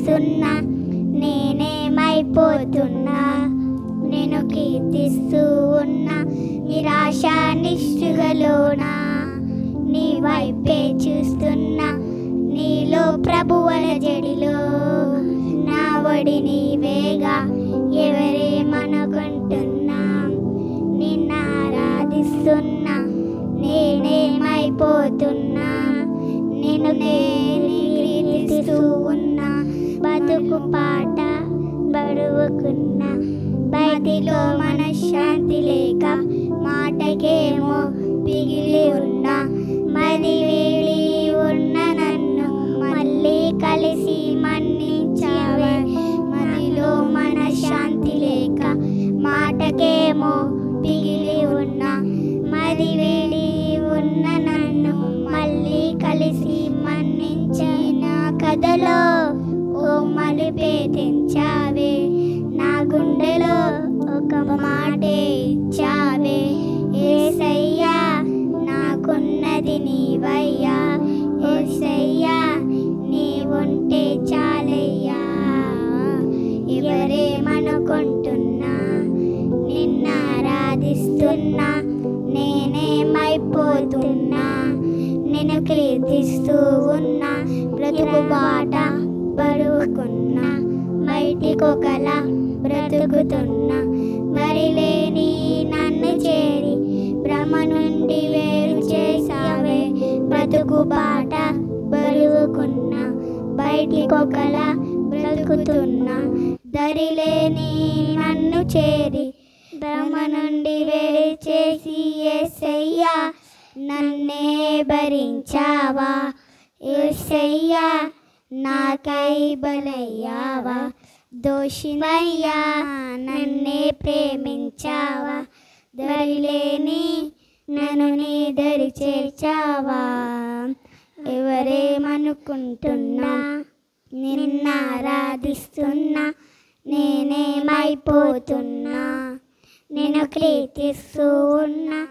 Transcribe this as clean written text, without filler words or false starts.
ఆరాధిస్తున్నా, నేనేమైపోతున్నా. నేను కీర్తిస్తూ ఉన్నా నిరాశ నిస్పృహలోనా. నీ వైపే చూస్తున్నా, నీలో ప్రభువల జడిలో. నా ఒడి నీవేగా, ఎవరేమనుకుంటున్నా. నిన్ను ఆరాధిస్తున్నా, నేనేమైపోతున్నా. నేను కీర్తిస్తూ ఉన్నా, బతుకు పాట బరువుకున్నా. బయటిలో మనశ్శాంతి లేక మాటకేమో పిగిలి ఉన్నా. మది వేడి ఉన్న నన్ను మళ్ళీ కలిసి మన్నించావే. మదిలో మనశ్శాంతి లేక మాటకేమో పిగిలి ఉన్నా. మది వేడి ఉన్న నన్ను మళ్ళీ కలిసి మన్నించిన కథలో ఓ మలుపే తెంచావే. నా గుండెలో ఒక మాటే ఇచ్చావే. యేసయ్యా నాకున్నది నీవయ్యా. యేసయ్యా నీవుంటే చాలయ్యా. ఎవరేమనుకుంటున్నా, నిన్ను ఆరాధిస్తున్నా, నేనేమైపోతున్నా. నేను కీర్తిస్తూ ఉన్నా, బ్రతుకు బాట బరువుకున్నా. బయటికొకలా బ్రతుకుతున్నా, మరిలేని నన్ను చేరి భ్రమ నుండి వేరు చేసావే. బ్రతుకు బాట బరువుకున్నా, బయటికొకలా బ్రతుకుతున్నా, దరిలేని నన్ను చేరి భ్రమ నుండి వేరు చేసి యేసయ్యా నన్నే భరించావా. యేసయ్యా నాకై బలయ్యావా. దోషినయ్యా నన్నే ప్రేమించావా. దరిలేని నన్ను నీ దరి చేర్చావా. ఎవరేమనుకుంటున్నా, నిన్ను ఆరాధిస్తున్నా, నేనేమైపోతున్నా. నేను కీర్తిస్తూ ఉన్నా,